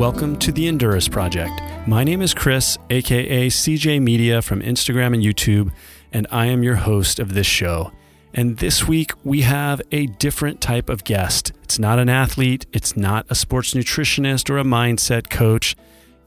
Welcome to the Endureus Project. My name is Chris, aka CJ Media from Instagram and YouTube, and I am your host of this show. And this week we have a different type of guest. It's not an athlete, it's not a sports nutritionist or a mindset coach.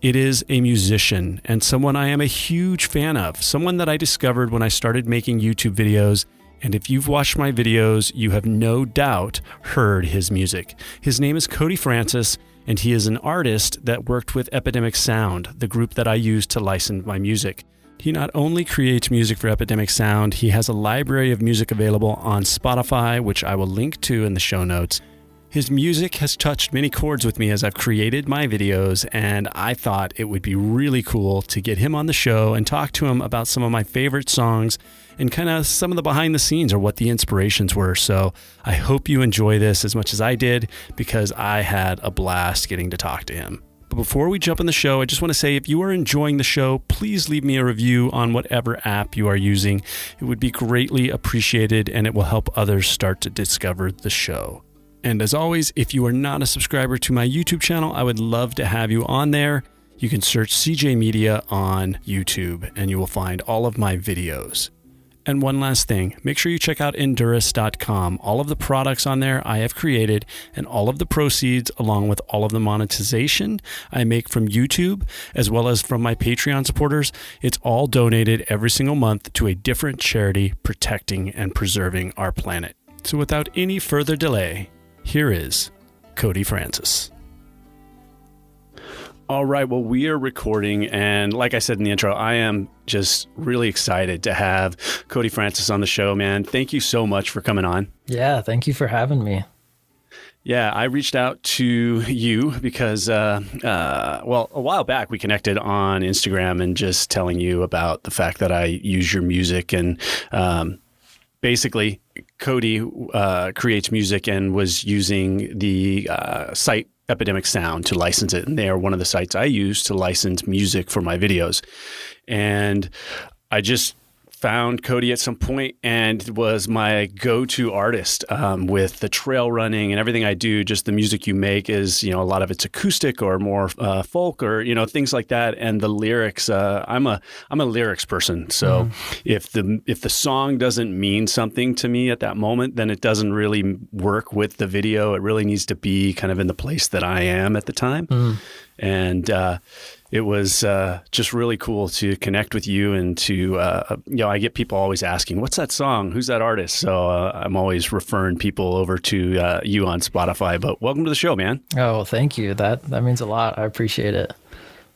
It is a musician and someone I am a huge fan of, someone that I discovered when I started making YouTube videos. And if you've watched my videos, you have no doubt heard his music. His name is Cody Francis, and he is an artist that worked with Epidemic Sound, the group that I use to license my music. He not only creates music for Epidemic Sound, he has a library of music available on Spotify, which I will link to in the show notes. His music has touched many chords with me as I've created my videos, and I thought it would be really cool to get him on the show and talk to him about some of my favorite songs and kind of some of the behind the scenes or what the inspirations were. So I hope you enjoy this as much as I did, because I had a blast getting to talk to him. But before we jump in the show, I just want to say, if you are enjoying the show, please leave me a review on whatever app you are using. It would be greatly appreciated, and it will help others start to discover the show. And as always, if you are not a subscriber to my YouTube channel, I would love to have you on there. You can search CJ Media on YouTube and you will find all of my videos. And one last thing, make sure you check out Endureus.com. All of the products on there I have created, and all of the proceeds, along with all of the monetization I make from YouTube, as well as from my Patreon supporters, it's all donated every single month to a different charity protecting and preserving our planet. So without any further delay, here is Cody Francis. All right, well, we are recording, and like I said in the intro, I am just really excited to have Cody Francis on the show, man. Thank you so much for coming on. Yeah, thank you for having me. Yeah, I reached out to you because, a while back we connected on Instagram and just telling you about the fact that I use your music, and basically Cody creates music and was using the site Epidemic Sound to license it. And they are one of the sites I use to license music for my videos. And I just found Cody at some point and was my go-to artist with the trail running and everything I do. Just the music you make is, a lot of it's acoustic or more folk or, things like that. And the lyrics, I'm a lyrics person. So if the song doesn't mean something to me at that moment, then it doesn't really work with the video. It really needs to be kind of in the place that I am at the time. And it was just really cool to connect with you and to, I get people always asking, what's that song? Who's that artist? So I'm always referring people over to you on Spotify. But welcome to the show, man. Oh, thank you. That means a lot. I appreciate it.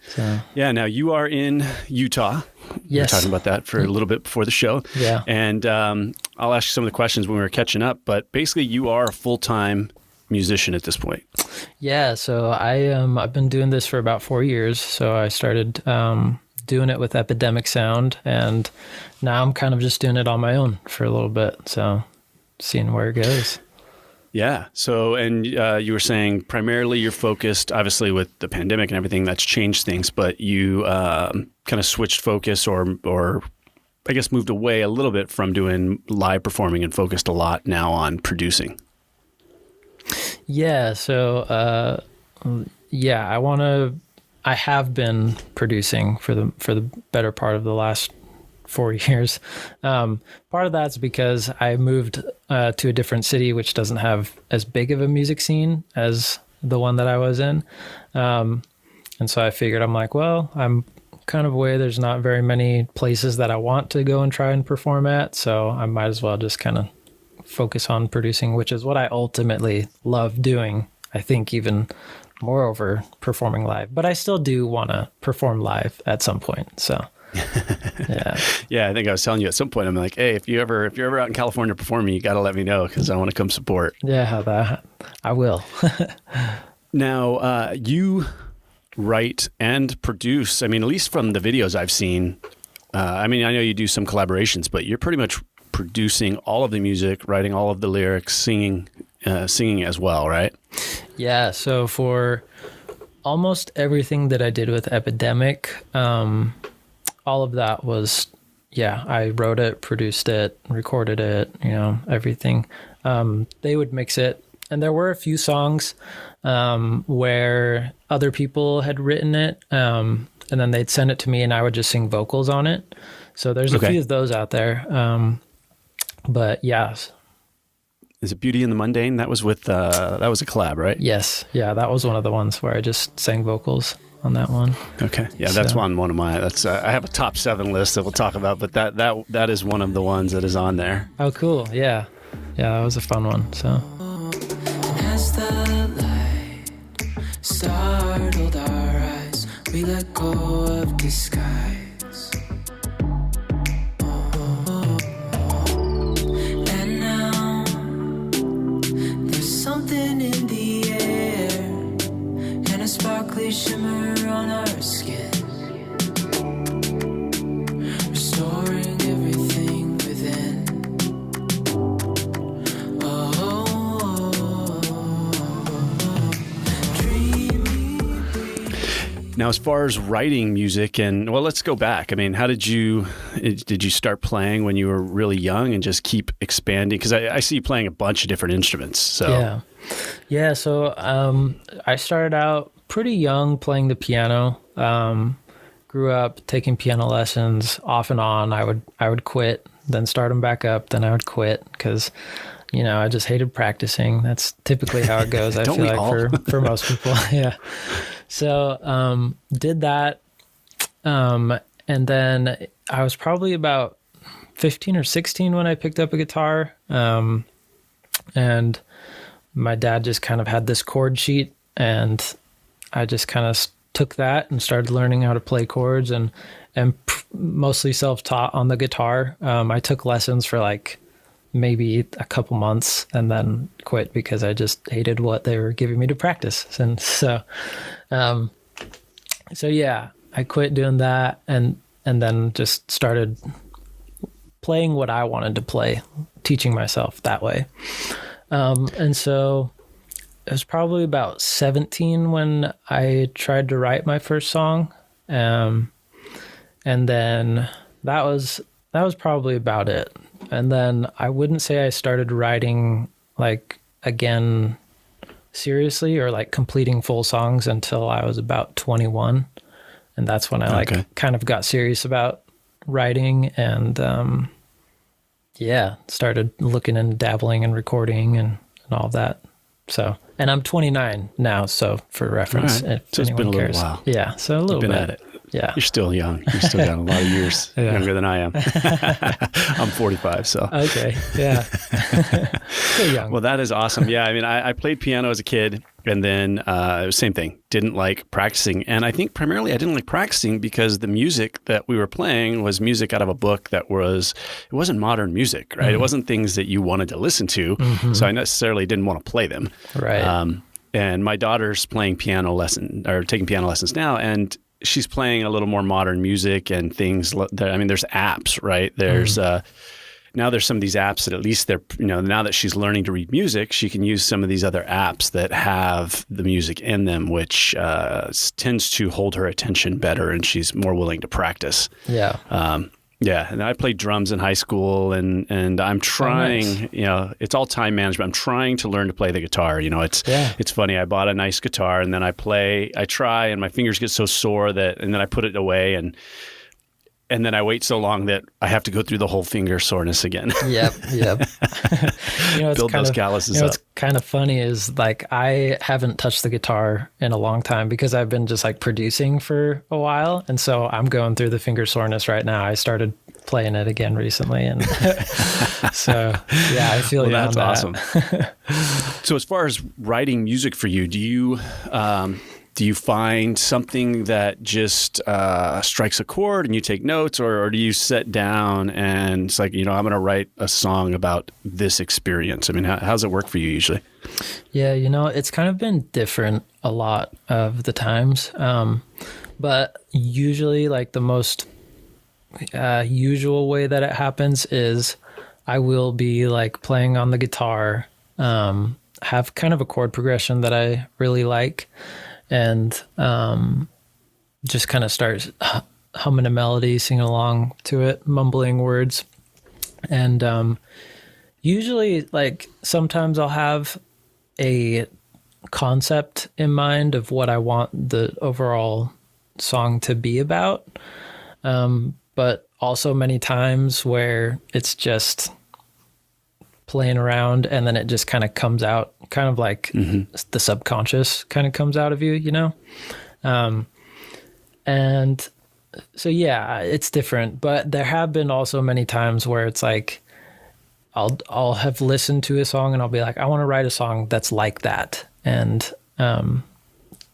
So. Yeah, now you are in Utah. Yes. We were talking about that for a little bit before the show. Yeah. And I'll ask you some of the questions when we were catching up. But basically, you are a full-time musician at this point. Yeah, so I've been doing this for about 4 years. So I started doing it with Epidemic Sound, and now I'm kind of just doing it on my own for a little bit. So seeing where it goes. Yeah. So, and you were saying primarily you're focused, obviously with the pandemic and everything, that's changed things, but you kind of switched focus or I guess moved away a little bit from doing live performing and focused a lot now on producing. Yeah. So, I have been producing for the better part of the last 4 years. Part of that's because I moved to a different city, which doesn't have as big of a music scene as the one that I was in. And so I figured, I'm like, well, I'm kind of away. There's not very many places that I want to go and try and perform at. So I might as well just kind of focus on producing, which is what I ultimately love doing. I think even more over performing live, but I still do want to perform live at some point. So yeah. Yeah. I think I was telling you at some point, I'm like, hey, if you're ever out in California performing, you got to let me know, because I want to come support. Yeah, I will. Now, you write and produce, at least from the videos I've seen, I know you do some collaborations, but you're pretty much producing all of the music, writing all of the lyrics, singing as well, right? Yeah. So for almost everything that I did with Epidemic, all of that was, I wrote it, produced it, recorded it, everything. They would mix it And there were a few songs where other people had written it, and then they'd send it to me and I would just sing vocals on it. So there's a few of those out there. But yeah. Is it Beauty and the Mundane? That was with, that was a collab, right? Yes. Yeah, that was one of the ones where I just sang vocals on that one. Okay. Yeah, that's one of my, that's, I have a top 7 list that we'll talk about, but that is one of the ones that is on there. Oh, cool. Yeah. Yeah, that was a fun one. So. As the light startled our eyes, we let go of disguise. And now there's something in the air and a sparkly shimmer on our skin, restoring everything within. Now, as far as writing music, and well, let's go back. I mean, how did you start playing when you were really young and just keep expanding? Because I see you playing a bunch of different instruments. So yeah. So I started out pretty young playing the piano. Grew up taking piano lessons off and on. I would quit, then start them back up, then I would quit because, I just hated practicing. That's typically how it goes. I feel like for most people. Yeah. So did that. And then I was probably about 15 or 16 when I picked up a guitar. And my dad just kind of had this chord sheet, and I just kind of took that and started learning how to play chords and mostly self-taught on the guitar. I took lessons for like maybe a couple months and then quit because I just hated what they were giving me to practice. And so yeah, I quit doing that and then just started playing what I wanted to play, teaching myself that way. And so it was probably about 17 when I tried to write my first song. And then that was probably about it. And then I wouldn't say I started writing like again seriously or like completing full songs until I was about 21. And that's when I kind of got serious about writing and started looking and dabbling and recording and all of that. So, and I'm 29 now, so for reference, right. if so it's been a cares. little while. Yeah, so a little bit bit. at it. Yeah. You're still young. You're still got a lot of years younger than I am. I'm 45, so. Okay, yeah. Still young. Well, that is awesome. Yeah, I mean, I played piano as a kid, and then it was the same thing. Didn't like practicing. And I think primarily I didn't like practicing because the music that we were playing was music out of a book it wasn't modern music, right? Mm-hmm. It wasn't things that you wanted to listen to, so I necessarily didn't want to play them. Right. And my daughter's taking piano lessons now, and she's playing a little more modern music and things that, I mean, there's apps, right? There's, now there's some of these apps that at least they're, now that she's learning to read music, she can use some of these other apps that have the music in them, which tends to hold her attention better, and she's more willing to practice. Yeah. Yeah, and I played drums in high school, and I'm trying. Oh, nice. It's all time management. I'm trying to learn to play the guitar. It's funny. I bought a nice guitar, and then I try, and my fingers get so sore and then I put it away, and then I wait so long that I have to go through the whole finger soreness again. Yep. Build those calluses up. What's kind of funny is like I haven't touched the guitar in a long time because I've been just like producing for a while, and so I'm going through the finger soreness right now. I started playing it again recently, and so yeah, I feel that's that. Awesome. So as far as writing music for you, do you find something that just strikes a chord and you take notes, or do you sit down and it's like, I'm going to write a song about this experience? I mean, how's it work for you usually? Yeah, it's kind of been different a lot of the times. But usually like the most usual way that it happens is I will be like playing on the guitar, have kind of a chord progression that I really like, and just kind of start humming a melody, singing along to it, mumbling words. And usually, like, sometimes I'll have a concept in mind of what I want the overall song to be about. But also many times where it's just playing around and then it just kind of comes out, kind of like the subconscious kind of comes out of you, you know? And so, yeah, it's different, but there have been also many times where it's like, I'll have listened to a song and I'll be like, I want to write a song that's like that. And,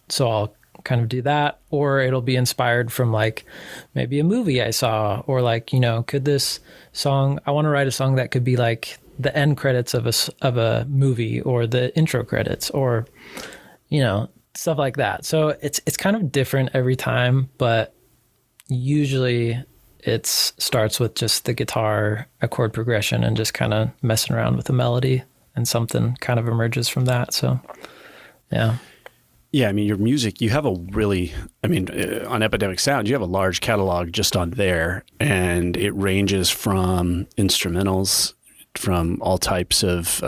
so I'll kind of do that, or it'll be inspired from like maybe a movie I saw, or like, you know, could this song, I want to write a song that could be like the end credits of a movie, or the intro credits, or, you know, stuff like that. So it's kind of different every time, but usually it starts with just the guitar, a chord progression, and just kind of messing around with the melody, and something kind of emerges from that. So, yeah. Yeah, I mean, your music, you have on Epidemic Sound, you have a large catalog just on there, and it ranges from instrumentals, from all types of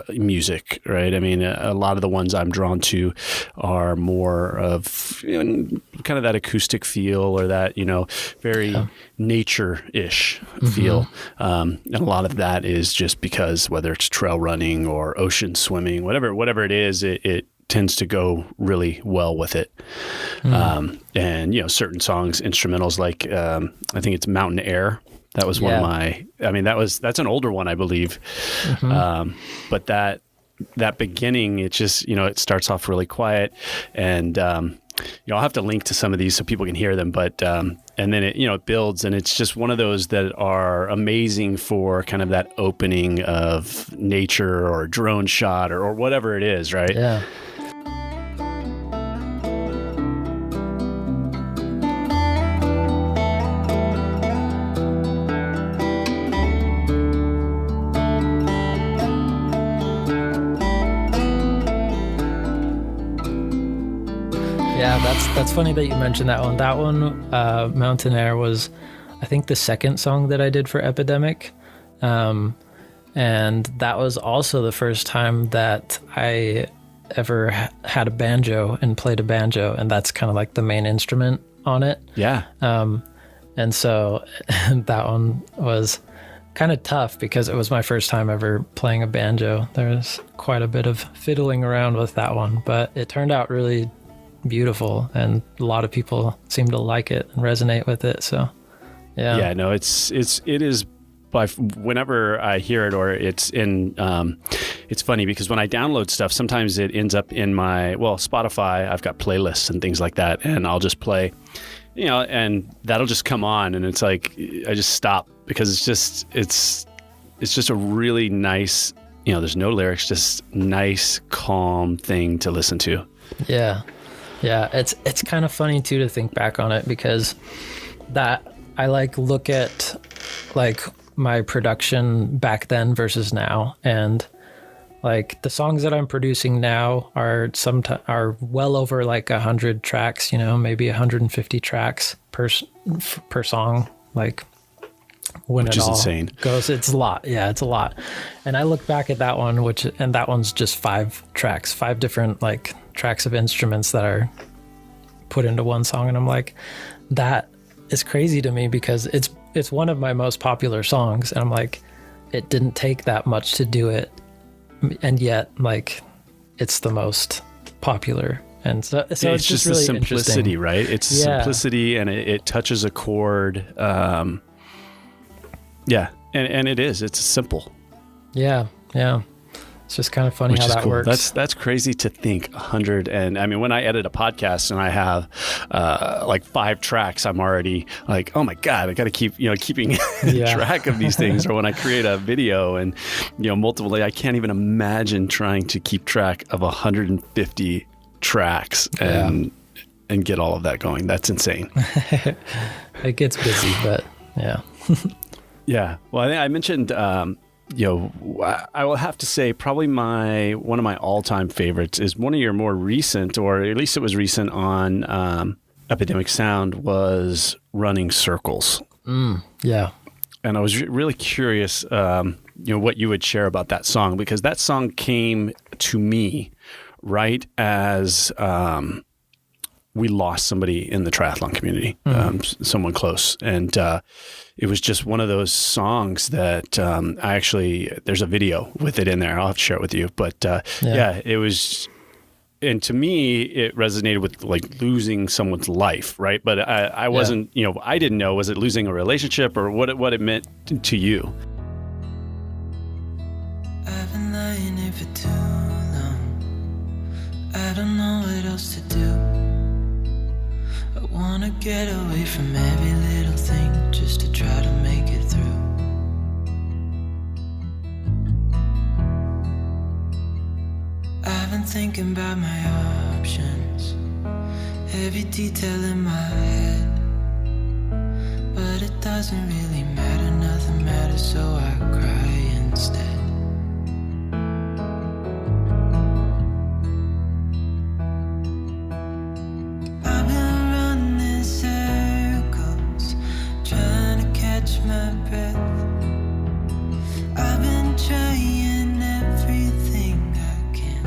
music, right? I mean, a lot of the ones I'm drawn to are more of, you know, kind of that acoustic feel, or that, you know, very nature-ish feel. And a lot of that is just because whether it's trail running or ocean swimming, whatever it is, it tends to go really well with it. And, you know, certain songs, instrumentals, like I think it's Mountain Air. That was one of my, I mean, that's an older one, I believe. But that beginning, it just, you know, it starts off really quiet, and, you know, I'll have to link to some of these so people can hear them, but, and then it, you know, it builds, and it's just one of those that are amazing for kind of that opening of nature or drone shot or whatever it is, right? Yeah. Yeah, that's funny that you mentioned that one. That one, Mountain Air, was, I think, the second song that I did for Epidemic. And that was also the first time that I ever had a banjo and played a banjo, and that's kind of like the main instrument on it. Yeah. And so that one was kind of tough because it was my first time ever playing a banjo. There was quite a bit of fiddling around with that one, but it turned out really beautiful, and a lot of people seem to like it and resonate with it. So yeah, no, it is by whenever I hear it, or it's in it's funny because when I download stuff, sometimes it ends up in my, Spotify, I've got playlists and things like that, and I'll just play, you know, and that'll just come on, and it's like I just stop because it's just a really nice, you know, there's no lyrics, just nice, calm thing to listen to. Yeah, it's kind of funny too to think back on it, because that I like look at like my production back then versus now, and like the songs that I'm producing now are well over like 100 tracks, you know, maybe 150 tracks per song, like when which it is all insane. Goes, it's a lot. Yeah, it's a lot. And I look back at that one, and that one's just 5 tracks, 5 different like tracks of instruments that are put into one song, and I'm like, that is crazy to me because it's one of my most popular songs, and I'm like, it didn't take that much to do it, and yet like it's the most popular. And so it's just really the simplicity, right? It's simplicity, and it touches a chord. Yeah, and it's simple. Yeah. It's just kind of funny Which how is that cool. works. That's crazy to think. 100, and I mean, when I edit a podcast and I have like 5 tracks, I'm already like, oh my god, I got to keep keeping track of these things. Or when I create a video and multiple, I can't even imagine trying to keep track of 150 tracks and get all of that going. That's insane. It gets busy, but yeah. Yeah. Well, I think I mentioned. I will have to say probably one of my all-time favorites is one of your more recent, or at least it was recent on Epidemic Sound, was Running Circles. Yeah. And I was really curious, what you would share about that song, because that song came to me right as we lost somebody in the triathlon community, someone close. And it was just one of those songs that there's a video with it in there. I'll have to share it with you. But it was, and to me, it resonated with like losing someone's life, right? But I wasn't, I didn't know, was it losing a relationship or what it meant to you? I've been lying here for too long. I don't know what else to do. I wanna get away from every little thing just to try to make it through. I've been thinking about my options, every detail in my head, but it doesn't really matter, nothing matters, so I cry instead. My breath. I've been trying everything I can,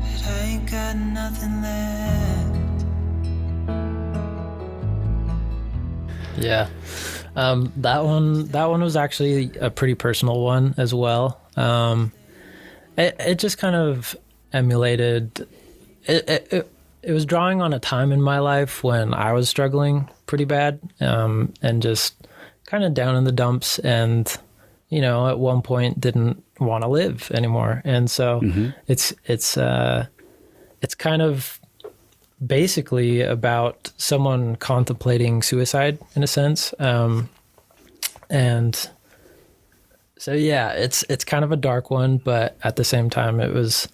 but I ain't got nothing left. Yeah. That one was actually a pretty personal one as well. It just kind of emulated it was drawing on a time in my life when I was struggling pretty bad, and just kind of down in the dumps, and at one point didn't want to live anymore. And so it's kind of basically about someone contemplating suicide in a sense. And so it's kind of a dark one, but at the same time it was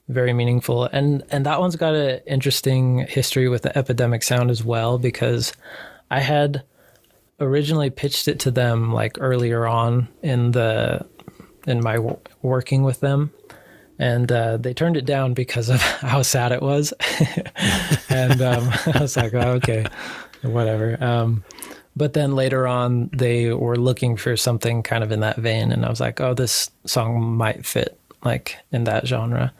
very meaningful. And that one's got an interesting history with the Epidemic Sound as well, because I had originally pitched it to them like earlier on in my working with them, and they turned it down because of how sad it was. And I was like, oh, okay, whatever. But then later on they were looking for something kind of in that vein, and I was like, oh, this song might fit like in that genre.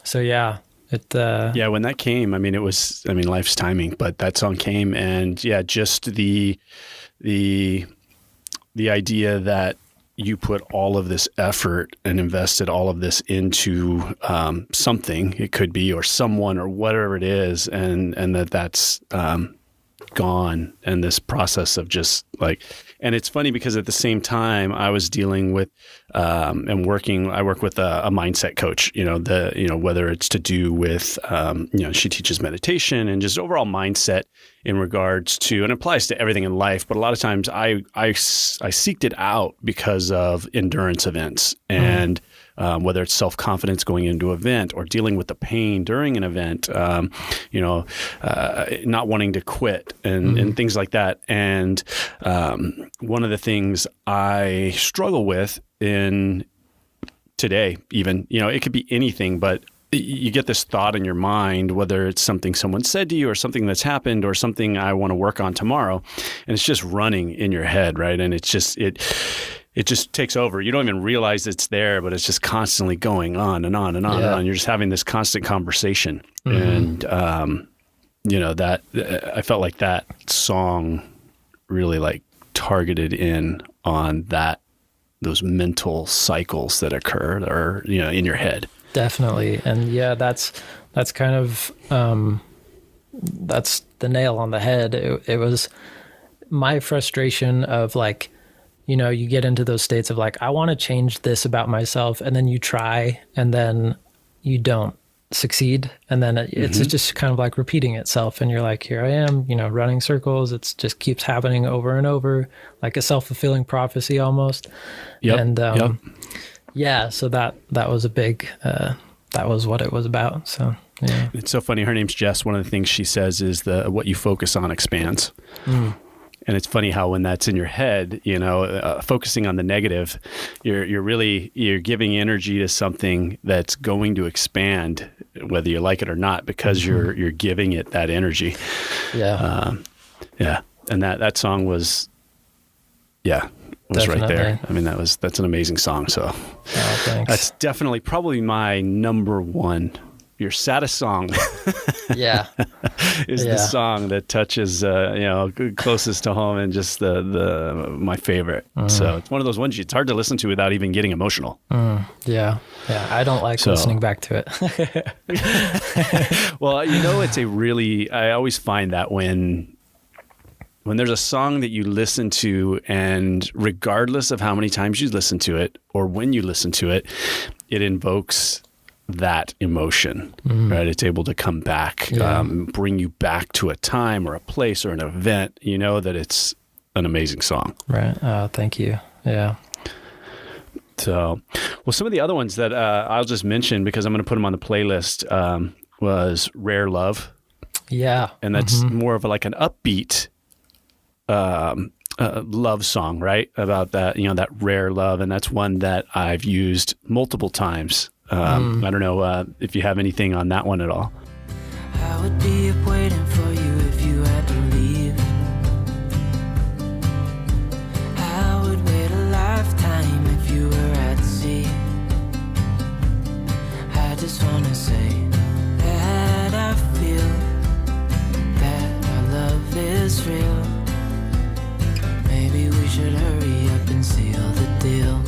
So yeah, when that came, life's timing, but that song came, and just the idea that you put all of this effort and invested all of this into something, it could be, or someone, or whatever it is, and that's gone, and this process of just like, and it's funny because at the same time I was dealing with I work with a mindset coach, whether it's to do with she teaches meditation and just overall mindset in regards to, and it applies to everything in life, but a lot of times I seeked it out because of endurance events, and whether it's self-confidence going into an event or dealing with the pain during an event, not wanting to quit and things like that. And one of the things I struggle with in today, even, it could be anything, but you get this thought in your mind, whether it's something someone said to you or something that's happened or something I want to work on tomorrow, and it's just running in your head, right? And it's just, it just takes over. You don't even realize it's there, but it's just constantly going on and on and on and on. You're just having this constant conversation. And, that I felt like that song really like targeted in on those mental cycles that occur or, in your head. Definitely. And that's kind of, that's the nail on the head. It was my frustration of like, you get into those states of like, I want to change this about myself. And then you try, and then you don't succeed. And then it's just kind of like repeating itself. And you're like, here I am, running circles. It just keeps happening over and over, like a self-fulfilling prophecy almost. Yep. And so that was a big, that was what it was about. So, yeah. It's so funny. Her name's Jess. One of the things she says is what you focus on expands. And it's funny how when that's in your head, focusing on the negative, you're giving energy to something that's going to expand, whether you like it or not, because you're giving it that energy. Yeah. And that song was, was right there. Definitely. I mean, that's an amazing song. So Oh, thanks. that's definitely probably my number one. Your saddest song Yeah. is the song that touches, closest to home and just my favorite. So it's one of those ones it's hard to listen to without even getting emotional. Yeah. I don't like listening back to it. Well, I always find that when there's a song that you listen to, and regardless of how many times you listen to it or when you listen to it, it invokes that emotion, right? It's able to come back, bring you back to a time or a place or an event, that it's an amazing song. Right. Thank you. Yeah. So, well, some of the other ones that I'll just mention because I'm going to put them on the playlist was Rare Love. Yeah. And that's more of like an upbeat love song, right? About that, that rare love. And that's one that I've used multiple times. I don't know if you have anything on that one at all. I would be up waiting for you if you had to leave. I would wait a lifetime if you were at sea. I just wanna say that I feel that our love is real. Maybe we should hurry up and seal the deal.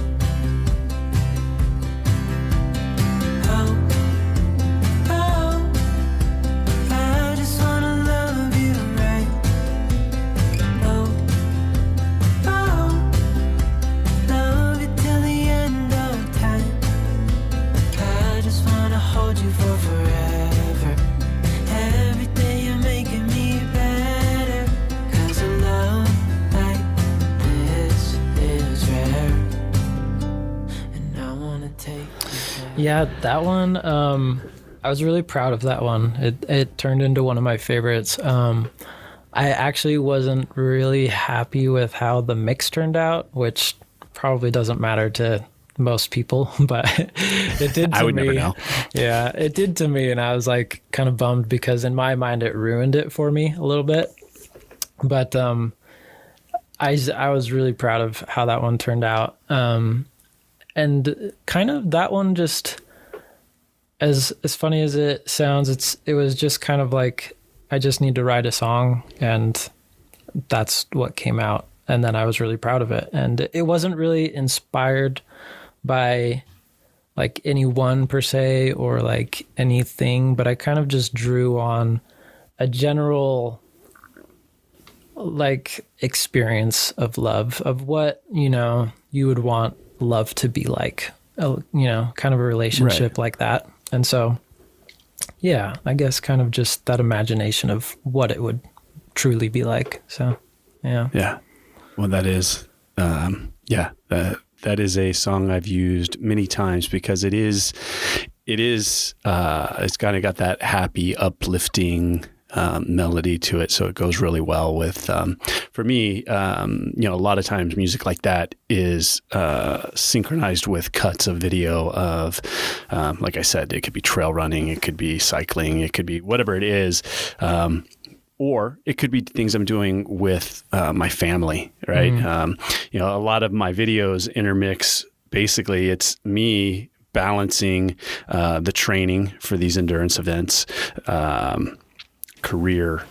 Yeah, that one, I was really proud of that one. It turned into one of my favorites. I actually wasn't really happy with how the mix turned out, which probably doesn't matter to most people, but it did to I would me. never know. Yeah, it did to me, and I was like kind of bummed because in my mind it ruined it for me a little bit. But I was really proud of how that one turned out. And kind of that one, just as funny as it sounds, it was just kind of like, I just need to write a song, and that's what came out. And then I was really proud of it. And it wasn't really inspired by like anyone per se or like anything, but I kind of just drew on a general like experience of love, of what, you would want love to be like, kind of a relationship like that. And so, yeah, I guess kind of just that imagination of what it would truly be like. So, yeah. Yeah. Well, that is, that is a song I've used many times because it's kind of got that happy, uplifting melody to it. So it goes really well with, for me, a lot of times music like that is synchronized with cuts of video of, like I said, it could be trail running, it could be cycling, it could be whatever it is. Or it could be things I'm doing with my family, right? A lot of my videos intermix. Basically, it's me balancing the training for these endurance events, career,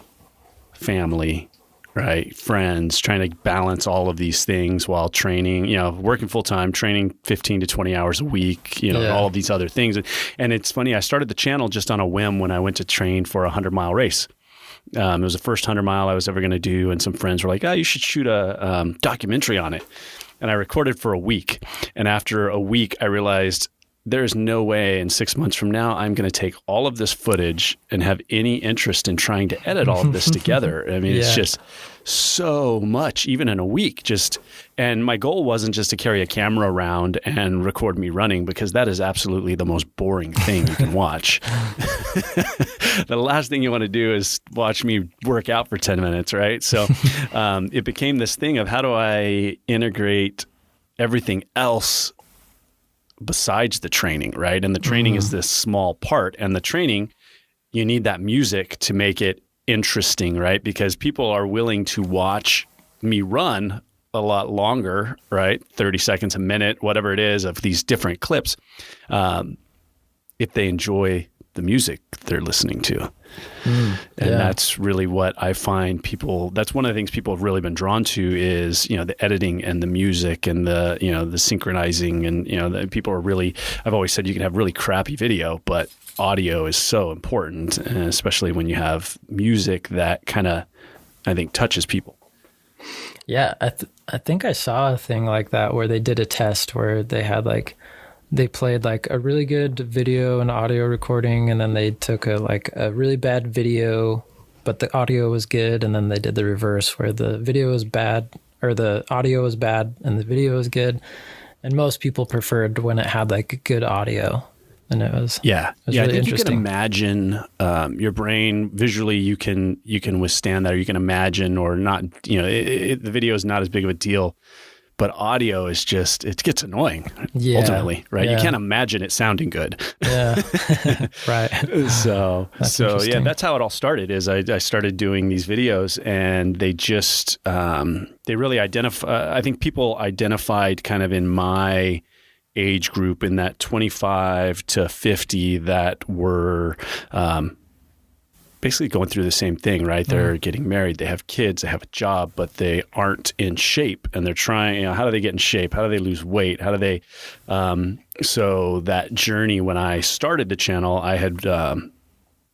family, right? Friends, trying to balance all of these things while training, working full time, training 15 to 20 hours a week, all of these other things. And it's funny, I started the channel just on a whim when I went to train for a 100-mile race. It was the first 100-mile I was ever going to do. And some friends were like, you should shoot a documentary on it. And I recorded for a week. And after a week, I realized there's no way in 6 months from now, I'm going to take all of this footage and have any interest in trying to edit all of this together. I mean, It's just so much, even in a week. And my goal wasn't just to carry a camera around and record me running, because that is absolutely the most boring thing you can watch. The last thing you want to do is watch me work out for 10 minutes, right? So it became this thing of how do I integrate everything else besides the training, right? And the training is this small part. And the training, you need that music to make it interesting, right? Because people are willing to watch me run a lot longer, right? 30 seconds, a minute, whatever it is, of these different clips, if they enjoy the music they're listening to. And that's really what I find that's one of the things people have really been drawn to is, the editing and the music and the synchronizing and, people are really, I've always said you can have really crappy video, but audio is so important, especially when you have music that kind of, I think, touches people. Yeah. I think I saw a thing like that where they did a test where they had they played a really good video and audio recording, and then they took a really bad video, but the audio was good. And then they did the reverse where the video was bad, or the audio was bad and the video was good. And most people preferred when it had good audio. And it was, really I think interesting. You can imagine your brain visually. You can withstand that, or you can imagine, or not. The video is not as big of a deal, but audio is just, it gets annoying. Ultimately, right? Yeah. You can't imagine it sounding good. Yeah, right. So yeah, that's how it all started. Is I started doing these videos, and they just they really identify. I think people identified kind of in my age group, in that 25 to 50, that were basically going through the same thing, right? They're getting married, they have kids, they have a job, but they aren't in shape, and they're trying, how do they get in shape? How do they lose weight? How do they, so that journey, when I started the channel, I had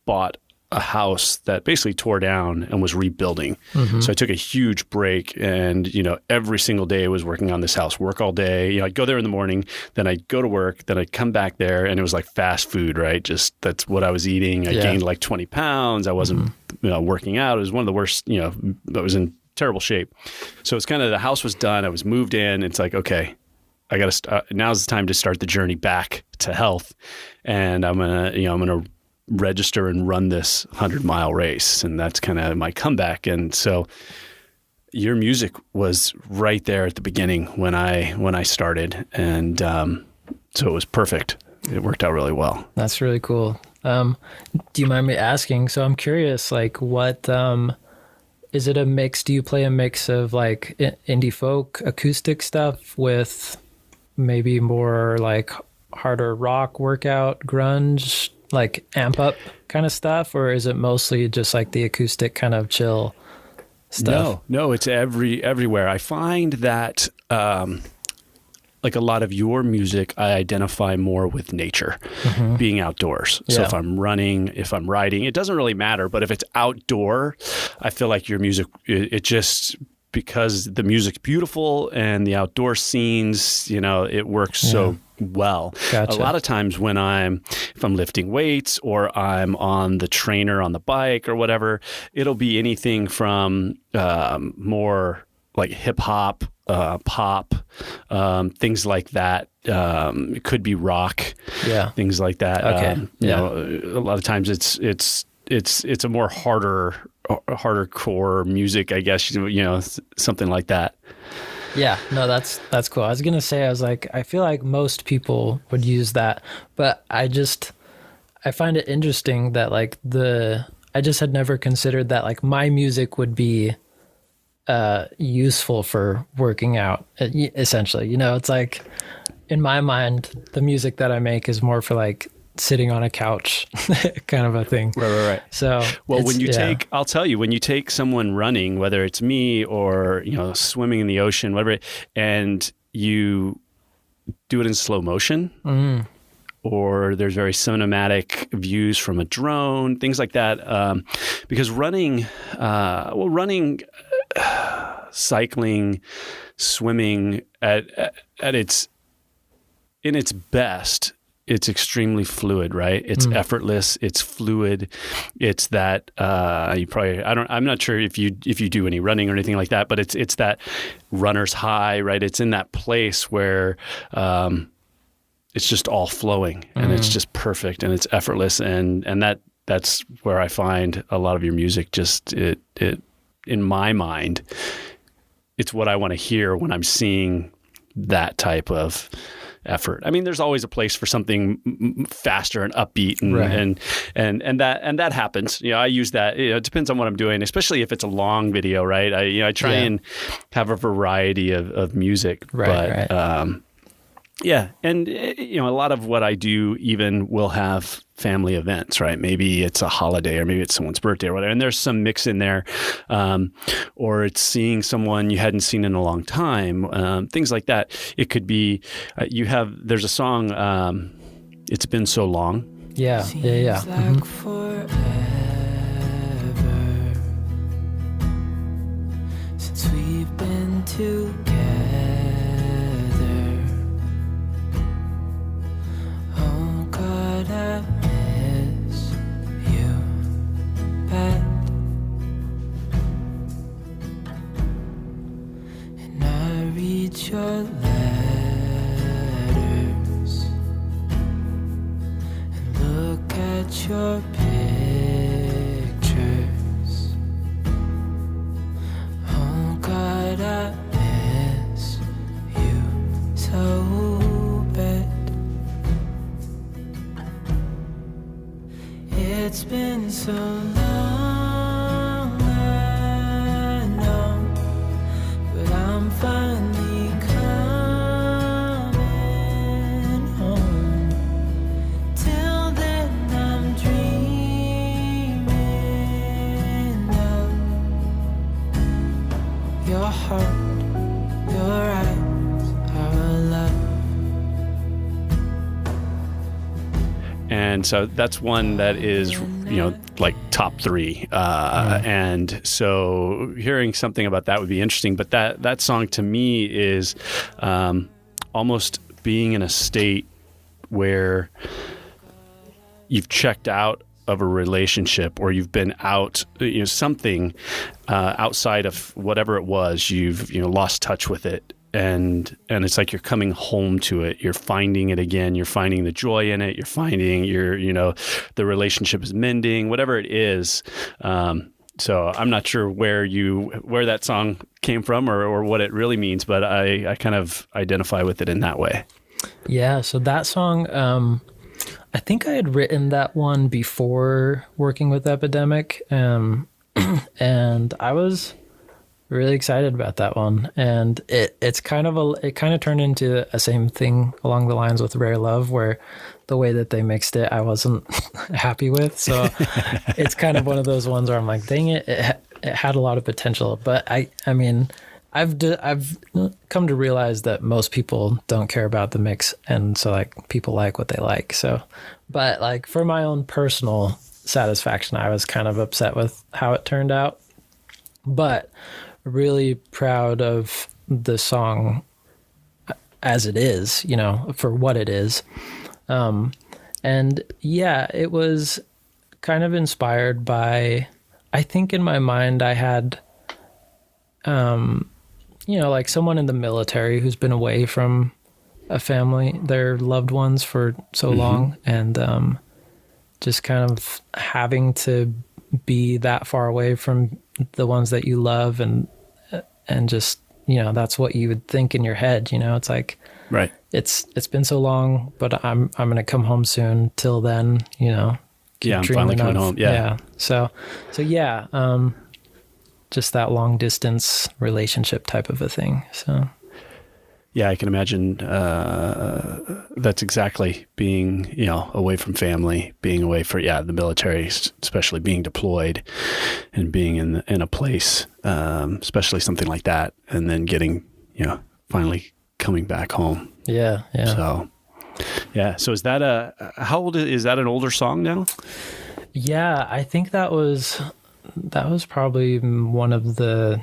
bought a house that basically tore down and was rebuilding. So I took a huge break, and, every single day I was working on this house, work all day. I'd go there in the morning, then I'd go to work, then I'd come back there, and it was like fast food, right? Just that's what I was eating. I gained 20 pounds. I wasn't working out. It was one of the worst, I was in terrible shape. So it's kind of, the house was done. I was moved in. It's like, okay, I got to, now's the time to start the journey back to health. And I'm going to register and run this 100-mile race. And that's kind of my comeback. And so your music was right there at the beginning when I started. And so it was perfect. It worked out really well. That's really cool. Do you mind me asking? So I'm curious, what, is it a mix? Do you play a mix of indie folk acoustic stuff with maybe more harder rock, workout, grunge, amp up kind of stuff? Or is it mostly just the acoustic kind of chill stuff? No, it's everywhere. I find that a lot of your music, I identify more with nature, being outdoors. So if I'm running, if I'm riding, it doesn't really matter. But if it's outdoor, I feel like your music, it just, because the music's beautiful and the outdoor scenes, it works so well. Gotcha. A lot of times when if I'm lifting weights, or I'm on the trainer on the bike or whatever, it'll be anything from more hip hop, pop, things like that. It could be rock, things like that. Okay. A lot of times it's a more harder core music, I guess, something like that. Yeah, no, that's cool. I was going to say, I feel like most people would use that, but I find it interesting that I just had never considered that my music would be useful for working out, essentially. It's in my mind, the music that I make is more for sitting on a couch kind of a thing. Right. So, well, I'll tell you, when you take someone running, whether it's me or, swimming in the ocean, whatever, and you do it in slow motion, or there's very cinematic views from a drone, things like that. Because running, cycling, swimming in its best, it's extremely fluid, right? It's effortless. It's fluid. It's that I'm not sure if you do any running or anything like that, but it's that runner's high, right? It's in that place where it's just all flowing, and it's just perfect, and it's effortless, and that's where I find a lot of your music. Just it in my mind, it's what I want to hear when I'm seeing that type of effort. I mean, there's always a place for something faster and upbeat, and that happens. I use that. It depends on what I'm doing, especially if it's a long video, right? I try and have a variety of music, yeah. And, a lot of what I do even will have family events, right? Maybe it's a holiday or maybe it's someone's birthday or whatever. And there's some mix in there. Or it's seeing someone you hadn't seen in a long time, things like that. It could be, there's a song, It's Been So Long. Yeah. Seems like forever since we've been together. Oh God, I miss you bad, and I read your letters and look at your pictures. Oh God, I miss you so bad. It's been so long, I know, but I'm finally coming home. Till then I'm dreaming of your heart, your eyes, our love. And so that's one that is, like top 3. And so hearing something about that would be interesting. But that song to me is almost being in a state where you've checked out of a relationship, or you've been out, something outside of whatever it was, you've lost touch with it. And it's like you're coming home to it. You're finding it again. You're finding the joy in it. You're finding the relationship is mending, whatever it is. So I'm not sure where that song came from or what it really means, but I kind of identify with it in that way. Yeah. So that song, I think I had written that one before working with Epidemic, and I was really excited about that one, and it kind of turned into a same thing along the lines with Rare Love, where the way that they mixed it I wasn't happy with. So it's kind of one of those ones where I'm like, dang it, it had a lot of potential, but I mean I've come to realize that most people don't care about the mix, and so like people like what they like. So, but like for my own personal satisfaction, I was kind of upset with how it turned out, but really proud of the song as it is, for what it is. And yeah, it was kind of inspired by, I think in my mind I had, like someone in the military who's been away from a family, their loved ones for so long, and just kind of having to be that far away from the ones that you love, and just, that's what you would think in your head, it's like, right. It's been so long, but I'm going to come home soon. Till then, I'm finally coming home. Yeah. So yeah, just that long distance relationship type of a thing. So yeah, I can imagine that's exactly being, away from family, being away for, the military, especially being deployed and being in a place, especially something like that, and then getting, finally coming back home. Yeah. So, yeah. So is that how old is that, an older song now? Yeah, I think that was probably one of the,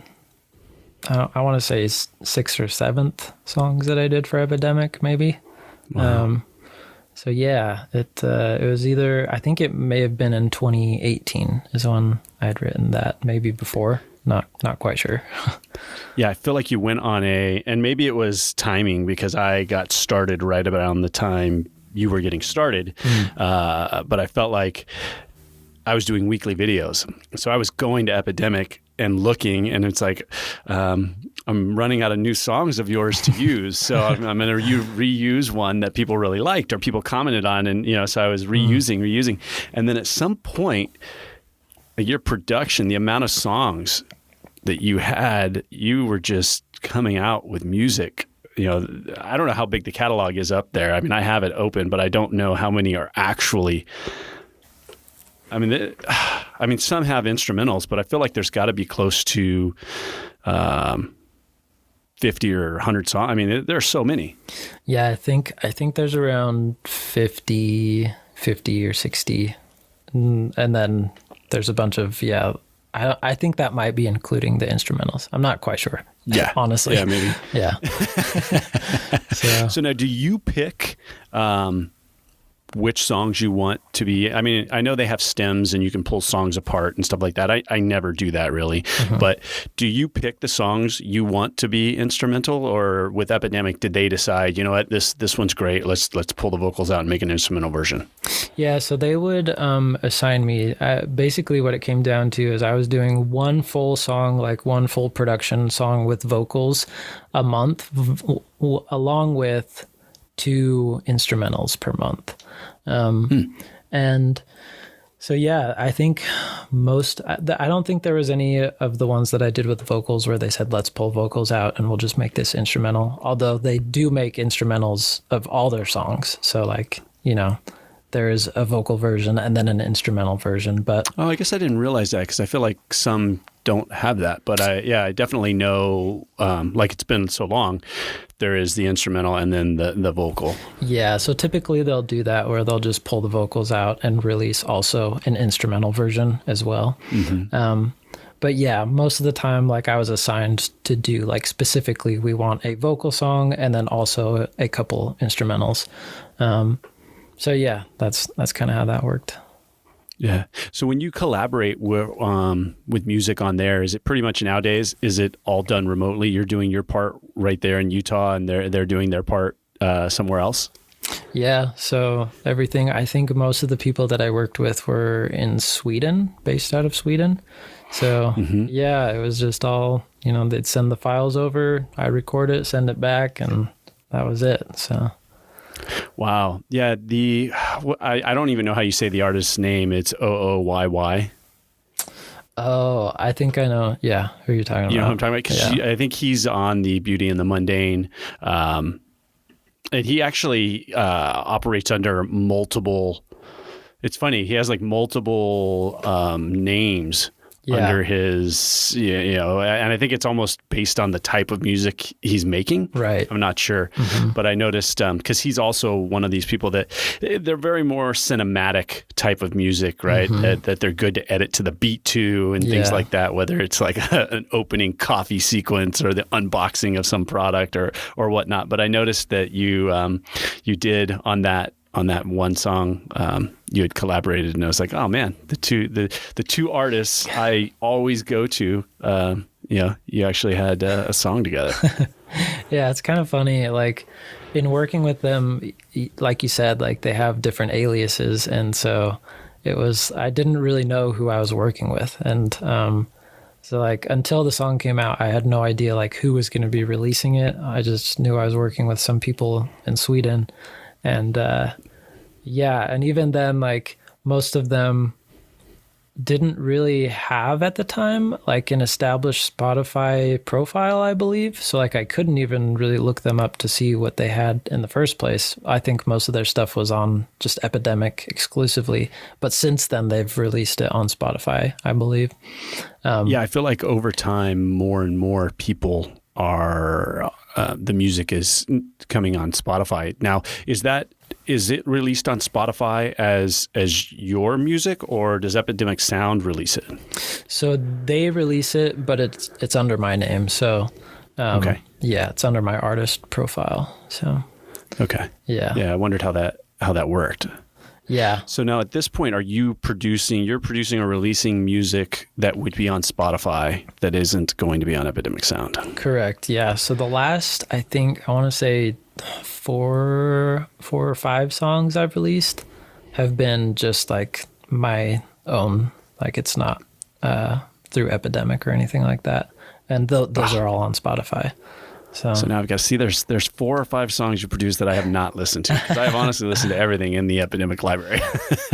I want to say 6th or 7th songs that I did for Epidemic, maybe. Wow. So yeah, it was either, I think it may have been in 2018 is when I had written that, maybe before, not quite sure. Yeah, I feel like you went on and maybe it was timing, because I got started right around the time you were getting started. But I felt like I was doing weekly videos. So I was going to Epidemic and looking, and it's like, I'm running out of new songs of yours to use. So I'm going to reuse one that people really liked or people commented on. And, so I was reusing. And then at some point, your production, the amount of songs that you had, you were just coming out with music. I don't know how big the catalog is up there. I mean, I have it open, but I don't know how many are actually. I mean, some have instrumentals, but I feel like there's got to be close to 50 or 100 songs. I mean, there are so many. Yeah, I think there's around 50 or 60, and then there's a bunch of I think that might be including the instrumentals. I'm not quite sure. Yeah, honestly. Yeah, maybe. Yeah. So now, do you pick which songs you want to be? I mean, I know they have stems and you can pull songs apart and stuff like that. I never do that really. Mm-hmm. But do you pick the songs you want to be instrumental, or with Epidemic, did they decide, you know what, this one's great, let's pull the vocals out and make an instrumental version? Yeah, so they would assign me. Basically what it came down to is I was doing one full song, like one full production song with vocals a month, along with 2 instrumentals per month. And so, yeah, I think I don't think there was any of the ones that I did with vocals where they said, let's pull vocals out and we'll just make this instrumental. Although they do make instrumentals of all their songs. So there is a vocal version and then an instrumental version. But I guess I didn't realize that, because I feel like some don't have that. But I definitely know, like it's been so long, there is the instrumental and then the vocal. Yeah, so typically they'll do that where they'll just pull the vocals out and release also an instrumental version as well. Mm-hmm. But yeah, most of the time, like I was assigned to do like specifically, we want a vocal song and then also a couple instrumentals. So yeah, that's kind of how that worked. Yeah. So when you collaborate with music on there, is it pretty much nowadays, is it all done remotely? You're doing your part right there in Utah and they're doing their part somewhere else? Yeah. So everything, I think most of the people that I worked with were in Sweden, based out of Sweden. So yeah, it was just all, they'd send the files over, I record it, send it back, and that was it. So. Wow. Yeah. I don't even know how you say the artist's name. It's OOYY. Oh, I think I know. Yeah. Who you're talking about. You know who I'm talking about? Because I think he's on the Beauty and the Mundane. And he actually operates under multiple. It's funny. He has like multiple names. Under his, and I think it's almost based on the type of music he's making. Right. I'm not sure. Mm-hmm. But I noticed, because he's also one of these people that they're very more cinematic type of music, right? Mm-hmm. That they're good to edit to the beat to and things like that, whether it's like an opening coffee sequence or the unboxing of some product or whatnot. But I noticed that you did on that one song, you had collaborated, and I was like, oh man, the two artists I always go to, you actually had a song together. Yeah, it's kind of funny. Like in working with them, like you said, like they have different aliases, and so I didn't really know who I was working with, and so like until the song came out, I had no idea like who was going to be releasing it. I just knew I was working with some people in Sweden. And and even then, like most of them didn't really have at the time like an established Spotify profile, I believe. So like I couldn't even really look them up to see what they had in the first place. I think most of their stuff was on just Epidemic exclusively, but since then they've released it on Spotify, I believe. I feel like over time, more and more people are the music is coming on Spotify now. Is it released on Spotify as your music, or does Epidemic Sound release it? So they release it, but it's under my name. So okay, yeah, it's under my artist profile. So okay, yeah. I wondered how that worked. Yeah. So now at this point, you're producing or releasing music that would be on Spotify that isn't going to be on Epidemic Sound? Correct. Yeah. So the last, I want to say 4 or 5 songs I've released have been just like my own, like it's not through Epidemic or anything like that. And those are all on Spotify. So now I've got to see there's 4 or 5 songs you produced that I have not listened to, because I have honestly listened to everything in the Epidemic library.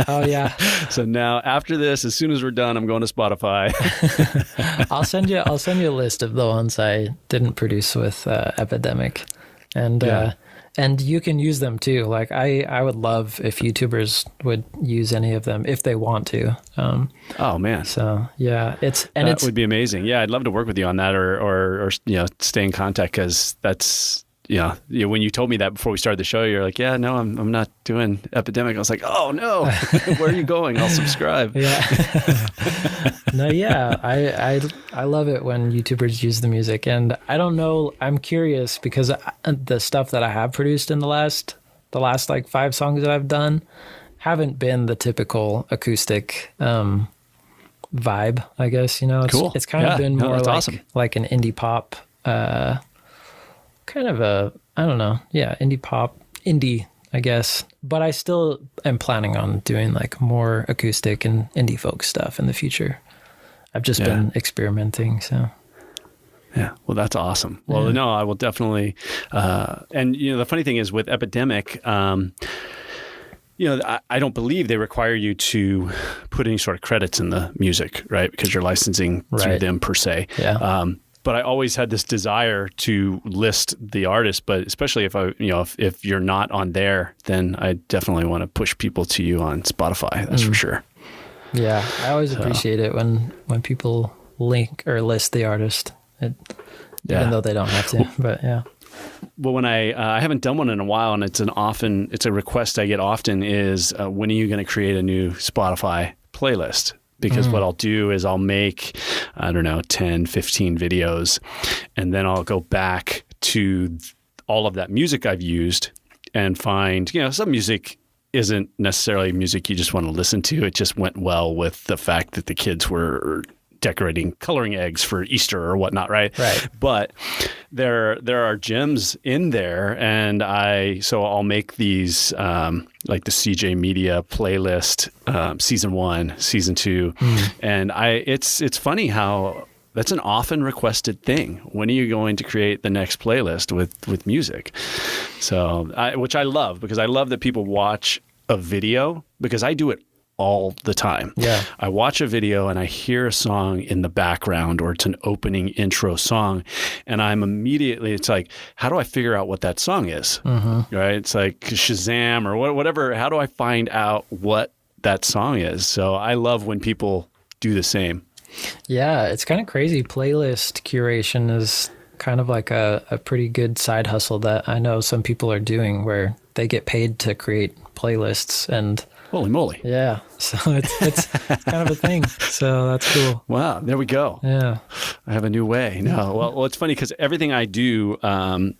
Oh yeah. So now after this, as soon as we're done, I'm going to Spotify. I'll send you a list of the ones I didn't produce with Epidemic, and you can use them too. Like I would love if YouTubers would use any of them if they want to. Oh man. So yeah, it would be amazing. Yeah, I'd love to work with you on that, or stay in contact, because that's when you told me that before we started the show, you're like, yeah, no, I'm not doing Epidemic. I was like, oh no, where are you going? I'll subscribe. Yeah. No, yeah, I love it when YouTubers use the music, and I don't know. I'm curious because the stuff that I have produced in the last like 5 songs that I've done haven't been the typical acoustic vibe, I guess. Cool. It's kind of been more like awesome. Like an indie pop, kind of a, I don't know, yeah, indie, I guess. But I still am planning on doing like more acoustic and indie folk stuff in the future. I've just been experimenting, so. Yeah, well, that's awesome. Well, no, I will definitely. And the funny thing is with Epidemic, I don't believe they require you to put any sort of credits in the music, right? Because you're licensing through them per se. Yeah. But I always had this desire to list the artist, but especially if if you're not on there, then I definitely want to push people to you on Spotify. That's for sure. Yeah, I always appreciate it when people link or list the artist, even though they don't have to. But yeah. Well, when I haven't done one in a while, and it's a request I get often is, when are you going to create a new Spotify playlist? Because what I'll do is I'll make, 10, 15 videos, and then I'll go back to all of that music I've used and find, some music isn't necessarily music you just want to listen to. It just went well with the fact that the kids were coloring eggs for Easter or whatnot, right? Right. But there are gems in there, and I'll make these like the CJ Media playlist, season 1, season 2, and it's funny how that's an often requested thing. When are you going to create the next playlist with music? So, which I love, because I love that people watch a video, because I do it all the time. Yeah. I watch a video and I hear a song in the background, or it's an opening intro song, and it's like, how do I figure out what that song is? Right? It's like Shazam or whatever. How do I find out what that song is? So I love when people do the same. Yeah, it's kind of crazy. Playlist curation is kind of like a pretty good side hustle that I know some people are doing, where they get paid to create playlists. And holy moly. Yeah. So it's kind of a thing. So that's cool. Wow. There we go. Yeah. I have a new way. No. Well, it's funny because everything I do, I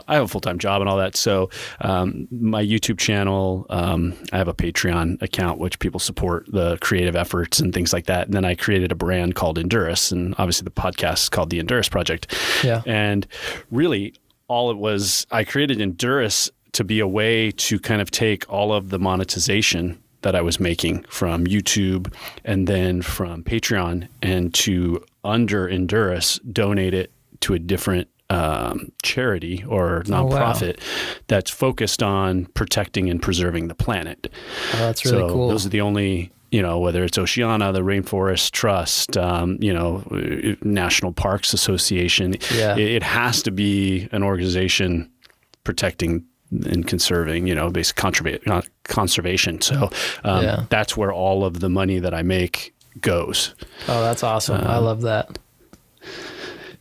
have a full-time job and all that. So my YouTube channel, I have a Patreon account, which people support the creative efforts and things like that. And then I created a brand called Endureus. And obviously the podcast is called the Endureus Project. Yeah. And really all it was, I created Endureus to be a way to kind of take all of the monetization that I was making from YouTube and then from Patreon, and to, under Endureus, donate it to a different charity or nonprofit that's focused on protecting and preserving the planet. Oh, that's really cool. Those are the only, whether it's Oceana, the Rainforest Trust, National Parks Association. Yeah. It has to be an organization protecting and conserving, basic conservation. So that's where all of the money that I make goes. Oh, that's awesome. I love that.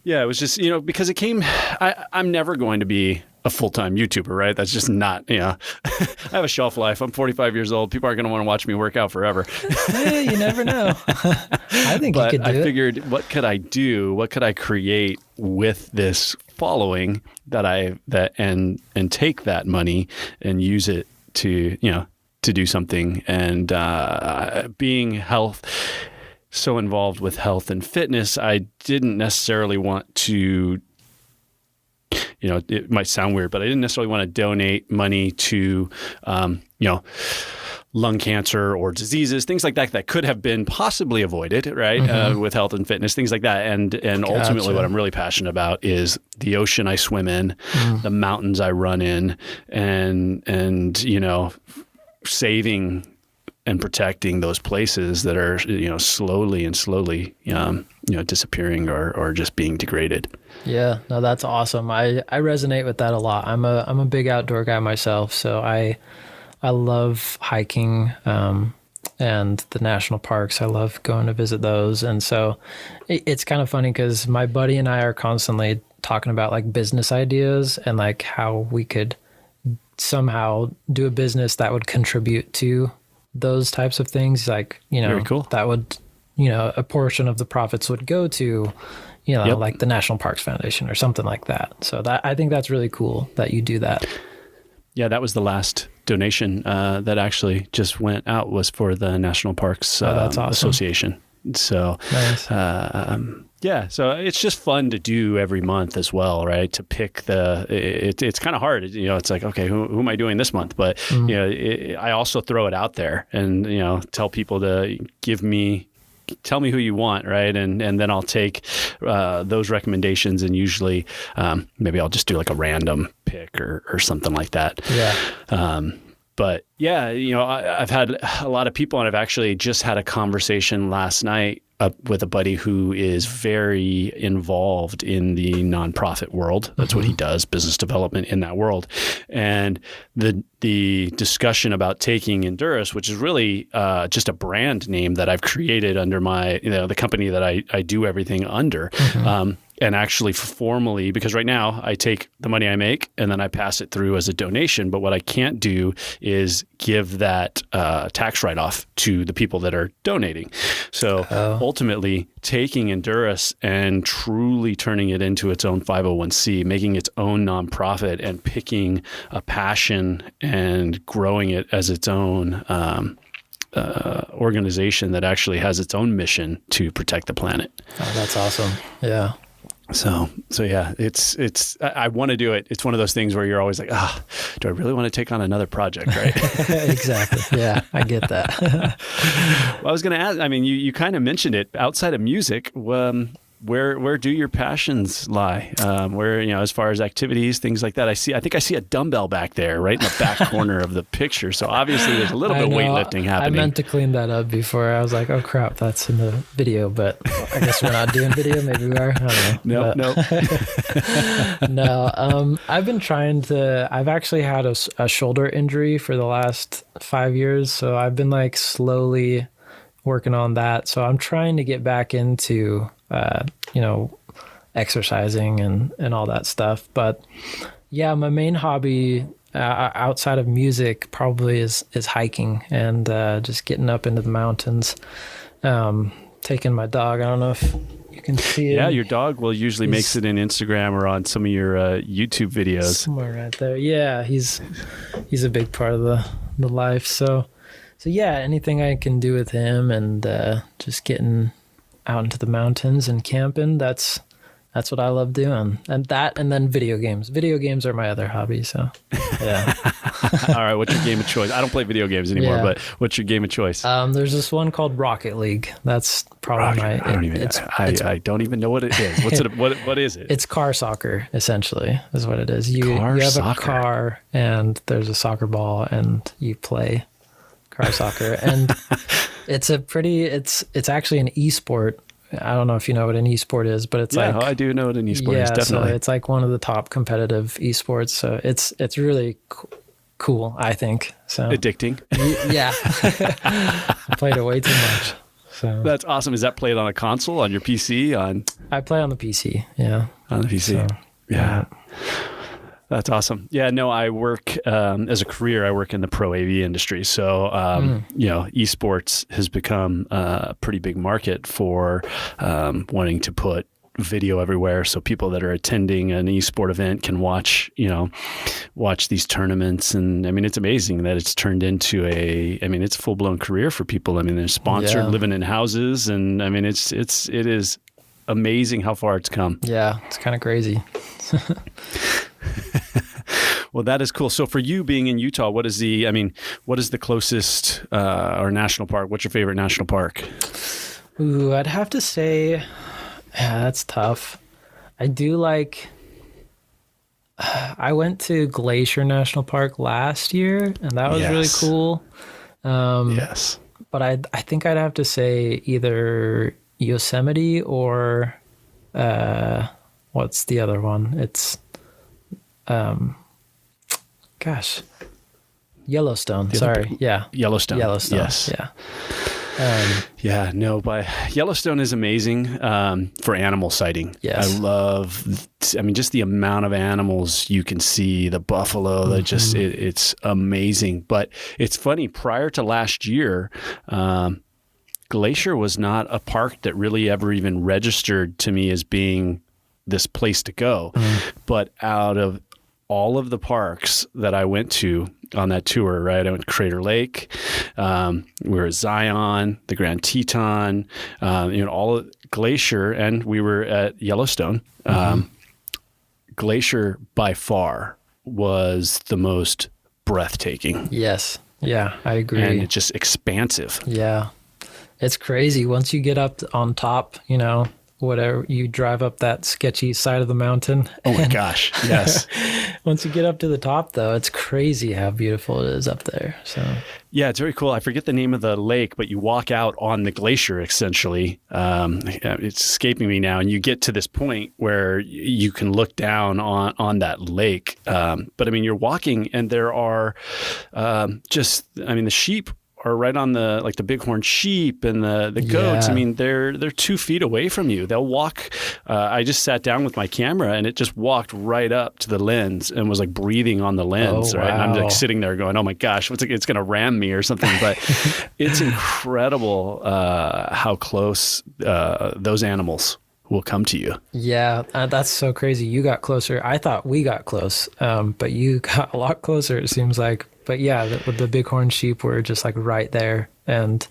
Yeah, it was just, because it came, I'm never going to be a full-time YouTuber, right? That's just not, I have a shelf life. I'm 45 years old. People aren't going to want to watch me work out forever. Hey, you never know. I think you could do it. I figured, what could I do? What could I create with this following and take that money and use it to, to do something. And being so involved with health and fitness, I didn't necessarily want to, it might sound weird, but I didn't necessarily want to donate money to, lung cancer or diseases, things like that, that could have been possibly avoided, right? With health and fitness, things like that. And ultimately what I'm really passionate about is the ocean I swim in, the mountains I run in, and, you know, saving and protecting those places that are, you know, slowly, you know, disappearing or just being degraded. Yeah, no, that's awesome. I resonate with that a lot. I'm a big outdoor guy myself, so I love hiking and the national parks. I love going to visit those. And so it's kind of funny because my buddy and I are constantly talking about like business ideas and like how we could somehow do a business that would contribute to those types of things. Like, you know, Very cool. that would, you know, a portion of the profits would go to, you know, like the National Parks Foundation or something like that. So that, I think that's really cool that you do that. Yeah, that was the last donation that actually just went out, was for the National Parks that's awesome. Association. So, Nice. yeah, so it's just fun to do every month as well, right? To pick it's kind of hard. You know, it's like, okay, who am I doing this month? But, you know, I also throw it out there and, you know, tell people to tell me who you want, right? And then I'll take those recommendations, and usually maybe I'll just do like a random pick or something like that. Yeah. But yeah, you know, I've had a lot of people, and I've actually just had a conversation last night with a buddy who is very involved in the nonprofit world. That's what he does, business development in that world. And the discussion about taking Endureus, which is really just a brand name that I've created under my, you know, the company that I do everything under. And actually formally, because right now I take the money I make and then I pass it through as a donation. But what I can't do is give that tax write-off to the people that are donating. So ultimately, taking Endureus and truly turning it into its own 501c, making its own nonprofit, and picking a passion and growing it as its own organization that actually has its own mission to protect the planet. Oh, that's awesome. Yeah. So yeah, I want to do it. It's one of those things where you're always like, do I really want to take on another project, right? Exactly. Yeah, I get that. Well, I was going to ask, I mean, you kind of mentioned it, outside of music, where do your passions lie? Where, you know, as far as activities, things like that, I think I see a dumbbell back there, right in the back corner of the picture. So obviously there's a little bit of weightlifting happening. I meant to clean that up before. I was like, oh crap, that's in the video, but I guess we're not doing video. Maybe we are. I don't know. No. No. I've actually had a shoulder injury for the last 5 years. So I've been like slowly working on that. So I'm trying to get back into, you know, exercising and all that stuff. But yeah, my main hobby outside of music probably is hiking and just getting up into the mountains, taking my dog. I don't know if you can see it. Yeah, your dog usually makes it in Instagram or on some of your YouTube videos. Somewhere right there. Yeah, he's a big part of the life. So yeah, anything I can do with him and just getting out into the mountains and camping, that's what I love doing. And then video games. Video games are my other hobby, so yeah. All right, what's your game of choice? I don't play video games anymore, but what's your game of choice? There's this one called Rocket League. That's probably I don't even know what it is. What's it? What is it? It's car soccer, essentially, is what it is. You have a car and there's a soccer ball and you play car soccer. And it's actually an e-sport. I don't know if you know what an e-sport is, but it's like, I do know what an e-sport is, definitely. So it's like one of the top competitive esports. So it's really cool, I think. So addicting. Yeah. I played it way too much. So that's awesome. Is that played on a console, on your PC? I play on the PC. Yeah. On the PC. So, yeah. That's awesome. Yeah, no, I work as a career. I work in the pro AV industry. So, you know, esports has become a pretty big market for wanting to put video everywhere. So people that are attending an esport event can watch these tournaments. And I mean, it's amazing that it's turned into it's a full blown career for people. I mean, they're sponsored, living in houses. And I mean, it is amazing how far it's come. Yeah, it's kind of crazy. Well, that is cool. So for you being in Utah, what is the closest or national park? What's your favorite national park? Ooh, I'd have to say, yeah, that's tough. I do like, I went to Glacier National Park last year, and that was really cool. Yes. But I think I'd have to say either Yosemite or what's the other one? It's Yellowstone. Sorry. Yeah. Yellowstone. Yes. Yeah. But Yellowstone is amazing for animal sighting. Yes. I love, just the amount of animals you can see, the buffalo, it's amazing. But it's funny, prior to last year, Glacier was not a park that really ever even registered to me as being this place to go. But out of all of the parks that I went to on that tour, right? I went to Crater Lake, we were at Zion, the Grand Teton, all of Glacier, and we were at Yellowstone. Glacier by far was the most breathtaking. Yes. Yeah, I agree. And it's just expansive. Yeah. It's crazy. Once you get up on top, whatever, you drive up that sketchy side of the mountain. Oh my gosh. Yes. Once you get up to the top, though, it's crazy how beautiful it is up there. So yeah, it's very cool. I forget the name of the lake, but you walk out on the glacier, essentially. It's escaping me now. And you get to this point where you can look down on that lake. But you're walking, and there are the sheep are right on the bighorn sheep and the goats. Yeah. They're 2 feet away from you. They'll walk. I just sat down with my camera, and it just walked right up to the lens and was like breathing on the lens. Oh, right. wow. And I'm like sitting there going, oh my gosh, it's going to ram me or something. But it's incredible how close those animals will come to you. Yeah, that's so crazy. You got closer. I thought we got close, but you got a lot closer, it seems like. But yeah, the bighorn sheep were just like right there, and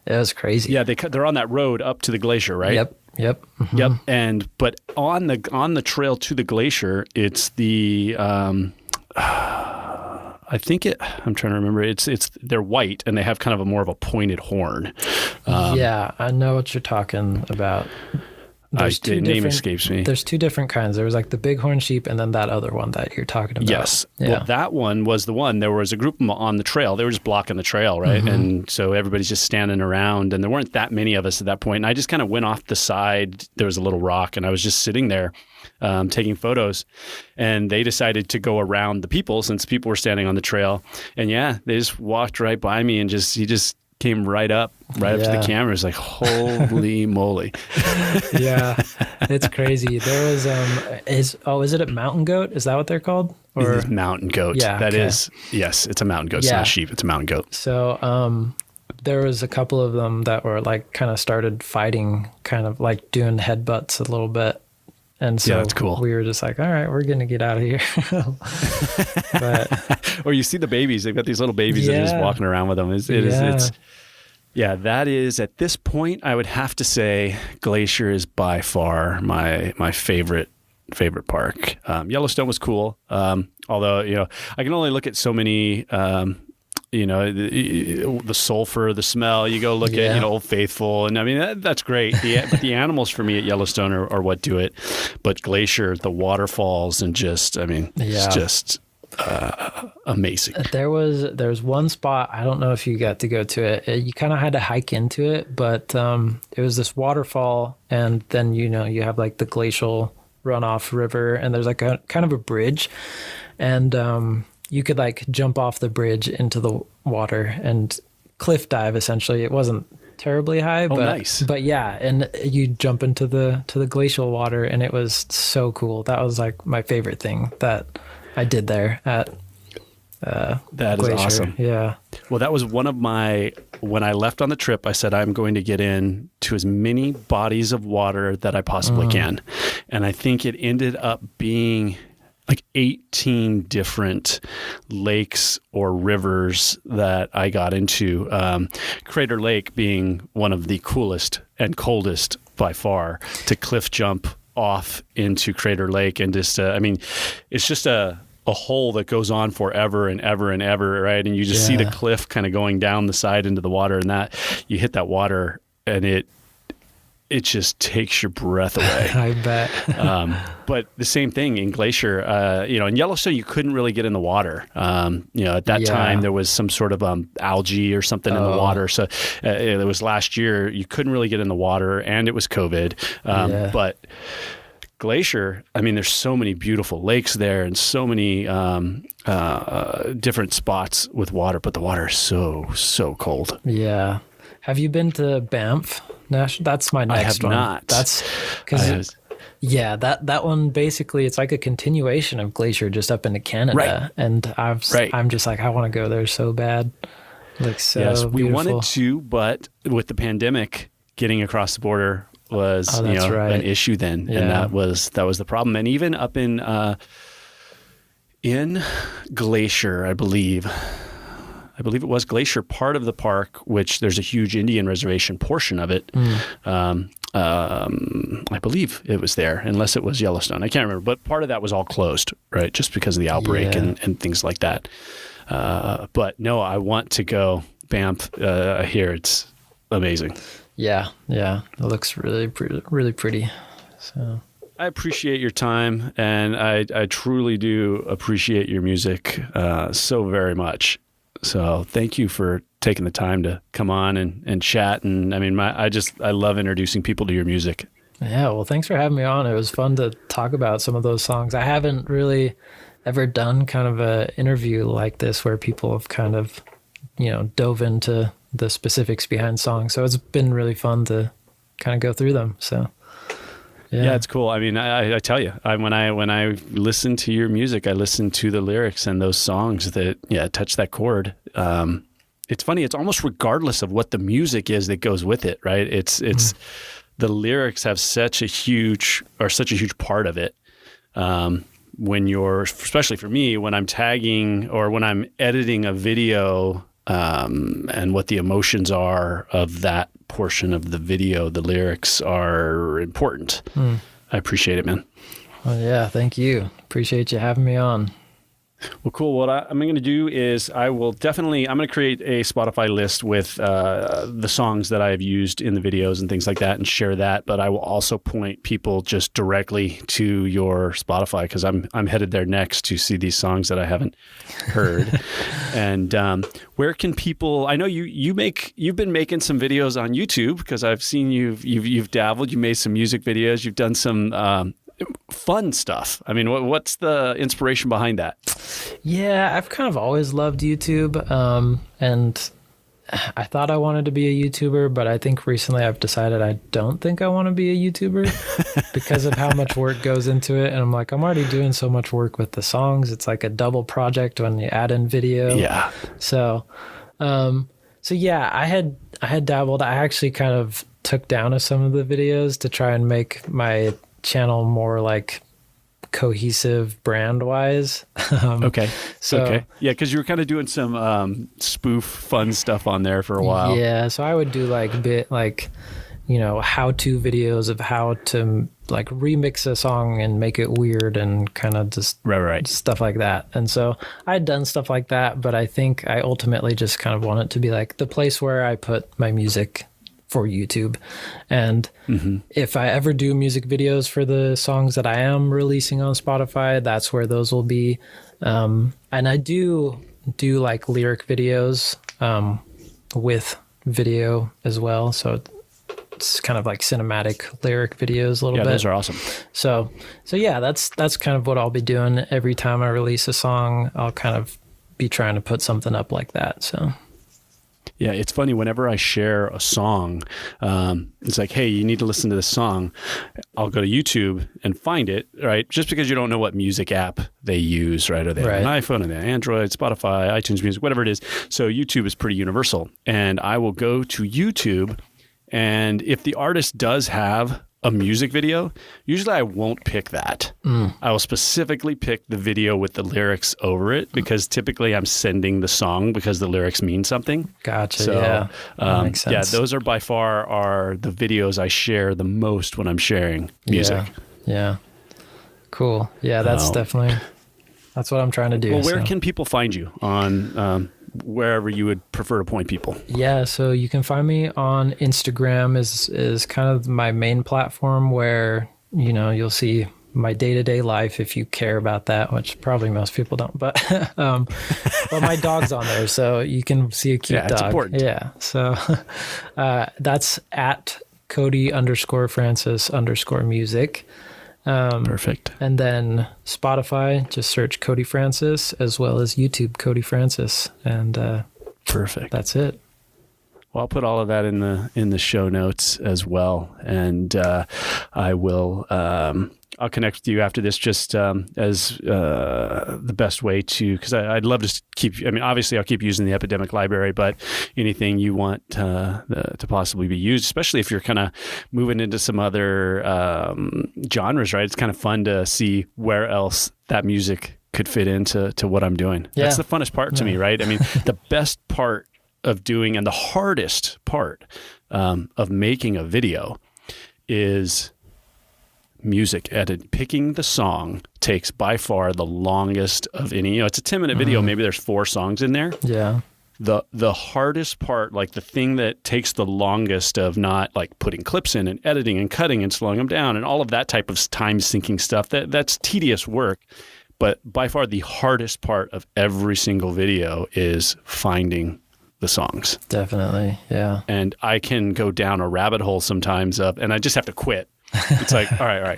it was crazy. Yeah, they're on that road up to the glacier, right? Yep. Mm-hmm. Yep. But on the trail to the glacier, it's the I'm trying to remember. They're white, and they have kind of more of a pointed horn. Yeah, I know what you're talking about. The name escapes me. There's 2 different kinds. There was like the bighorn sheep, and then that other one that you're talking about. Yes. Yeah. Well, that one was the one. There was a group of them on the trail. They were just blocking the trail, right? Mm-hmm. And so everybody's just standing around, and there weren't that many of us at that point. And I just kind of went off the side. There was a little rock, and I was just sitting there taking photos. And they decided to go around the people, since people were standing on the trail. And yeah, they just walked right by me, and he just came right up to the camera. It's like, holy moly. Yeah, it's crazy. There was is it a mountain goat? Is that what they're called? Or it's mountain goat. Yeah, that is. Yes, it's a mountain goat. It's not a sheep, it's a mountain goat. So there was a couple of them that were like kind of started fighting, kind of like doing headbutts a little bit. And so that's cool. We were just like, all right, we're going to get out of here. But or you see the babies. They've got these little babies that are just walking around with them. That is, at this point, I would have to say Glacier is by far my favorite park. Yellowstone was cool. Although, I can only look at so many, the sulfur, the smell. You go look at, Old Faithful, and that's great. But the animals for me at Yellowstone are what do it. But Glacier, the waterfalls, and it's just amazing. There was one spot, I don't know if you got to go to it. You kind of had to hike into it, but it was this waterfall, and then you have like the glacial runoff river, and there's like a kind of a bridge, and you could like jump off the bridge into the water and cliff dive. Essentially, it wasn't terribly high, but nice. But yeah, and you jump into the glacial water, and it was so cool. That was like my favorite thing that I did there at that Glacier. Is awesome. Yeah. Well, that was one of when I left on the trip, I said, I'm going to get in to as many bodies of water that I possibly can. And I think it ended up being like 18 different lakes or rivers that I got into. Crater Lake being one of the coolest and coldest by far, to cliff jump off into Crater Lake, and just it's just a hole that goes on forever and ever and ever, right? And you just see the cliff kind of going down the side into the water, and that you hit that water and it just takes your breath away. I bet. But the same thing in Glacier, in Yellowstone, you couldn't really get in the water. At that time there was some sort of algae or something in the water. So it was last year, you couldn't really get in the water, and it was COVID. But Glacier, I mean, there's so many beautiful lakes there and so many different spots with water, but the water is so cold. Yeah. Have you been to Banff? That's my next one. I have not. That's because that one basically, it's like a continuation of Glacier just up into Canada, right. And I'm just like, I want to go there so bad. Like so yes, we beautiful. wanted to, but with the pandemic, getting across the border was an issue then, and that was the problem. And even up in Glacier, I believe it was Glacier, part of the park, which there's a huge Indian reservation portion of it. I believe it was there, unless it was Yellowstone. I can't remember, but part of that was all closed, right? Just because of the outbreak and things like that. But no, I want to go Banff. I hear it's amazing. Yeah. It looks really pretty. So I appreciate your time, and I truly do appreciate your music so very much. So thank you for taking the time to come on and chat. And I mean, I love introducing people to your music. Yeah, well, thanks for having me on. It was fun to talk about some of those songs. I haven't really ever done kind of an interview like this where people have kind of, dove into the specifics behind songs. So it's been really fun to kind of go through them. So yeah, it's cool. I mean, I tell you, when I listen to your music, I listen to the lyrics and those songs that touch that chord. It's funny. It's almost regardless of what the music is that goes with it, right? It's the lyrics have such a huge part of it. When you're, especially for me, when I'm tagging or when I'm editing a video, and what the emotions are of that portion of the video, the lyrics are important. I appreciate it, man. Well, yeah, thank you. Appreciate you having me on. Well, cool. What I'm going to do is I'm going to create a Spotify list with the songs that I have used in the videos and things like that and share that. But I will also point people just directly to your Spotify because I'm headed there next to see these songs that I haven't heard. And where can people? I know you've been making some videos on YouTube because I've seen you've dabbled. You made some music videos. You've done some fun stuff. I mean, what's the inspiration behind that? Yeah, I've kind of always loved YouTube, and I thought I wanted to be a YouTuber, but I think recently I've decided I don't think I want to be a YouTuber because of how much work goes into it. And I'm like, I'm already doing so much work with the songs. It's like a double project when you add in video. Yeah. So yeah, I had dabbled. I actually kind of took down some of the videos to try and make my channel more like cohesive brand wise. Okay. Yeah, because you were kind of doing some spoof fun stuff on there for a while. Yeah, so I would do like how-to videos of how to like remix a song and make it weird and kind of just right stuff like that. And so I'd done stuff like that, but I think I ultimately just kind of want it to be like the place where I put my music for YouTube. And if I ever do music videos for the songs that I am releasing on Spotify, that's where those will be. And I do like lyric videos with video as well. So it's kind of like cinematic lyric videos a little bit. Yeah, those are awesome. So yeah, that's kind of what I'll be doing every time I release a song. I'll kind of be trying to put something up like that. So yeah, it's funny. Whenever I share a song, it's like, hey, you need to listen to this song. I'll go to YouTube and find it, right? Just because you don't know what music app they use, right? Are they on an iPhone, are they on Android, Spotify, iTunes Music, whatever it is. So YouTube is pretty universal. And I will go to YouTube, and if the artist does have a music video, usually I won't pick that. I will specifically pick the video with the lyrics over it because typically I'm sending the song because the lyrics mean something. Gotcha. So, yeah. That makes sense. Yeah, those are by far are the videos I share the most when I'm sharing music. Yeah. Cool. Yeah, that's definitely That's what I'm trying to do. Well, where can people find you on wherever you would prefer to point people? Yeah, so you can find me on Instagram is kind of my main platform where, you'll see my day-to-day life if you care about that, which probably most people don't. But but my dog's on there, so you can see a cute dog. It's important. Yeah, so that's at Cody_Francis_music. Perfect. And then Spotify, just search Cody Francis, as well as YouTube Cody Francis, and perfect. That's it. Well, I'll put all of that in the show notes as well, and I will. I'll connect with you after this, just as the best way to, because I'd love to keep. I mean, obviously, I'll keep using the Epidemic Library, but anything you want to possibly be used, especially if you're kind of moving into some other genres, right? It's kind of fun to see where else that music could fit into what I'm doing. Yeah. That's the funnest part to me, right? I mean, the best part of doing and the hardest part of making a video is music edit. Picking the song takes by far the longest of any. It's a 10-minute video. Maybe there's 4 songs in there. Yeah. The hardest part, like the thing that takes the longest of not like putting clips in and editing and cutting and slowing them down and all of that type of time sinking stuff, that's tedious work. But by far the hardest part of every single video is finding the songs. Definitely. Yeah. And I can go down a rabbit hole sometimes and I just have to quit. It's like, all right,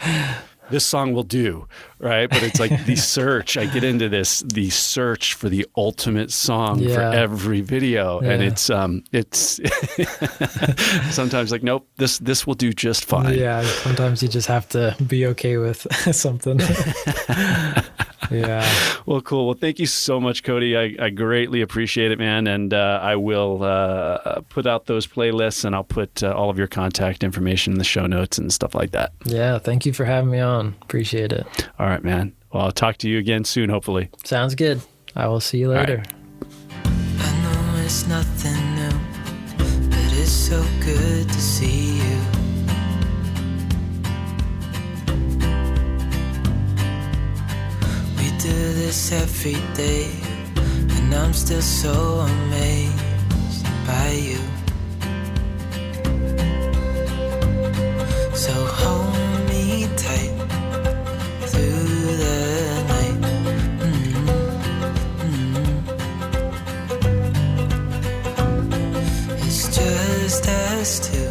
this song will do, right? But it's like the search. I get into the search for the ultimate song for every video, and it's sometimes like, nope, this will do just fine. Yeah, sometimes you just have to be okay with something. Yeah. Well, cool. Well, thank you so much, Cody. I greatly appreciate it, man. And I will put out those playlists, and I'll put all of your contact information in the show notes and stuff like that. Yeah. Thank you for having me on. Appreciate it. All right, man. Well, I'll talk to you again soon, hopefully. Sounds good. I will see you later. Right. I know it's nothing new, but it's so good to see you. Do this every day, and I'm still so amazed by you. So hold me tight through the night. It's just us two.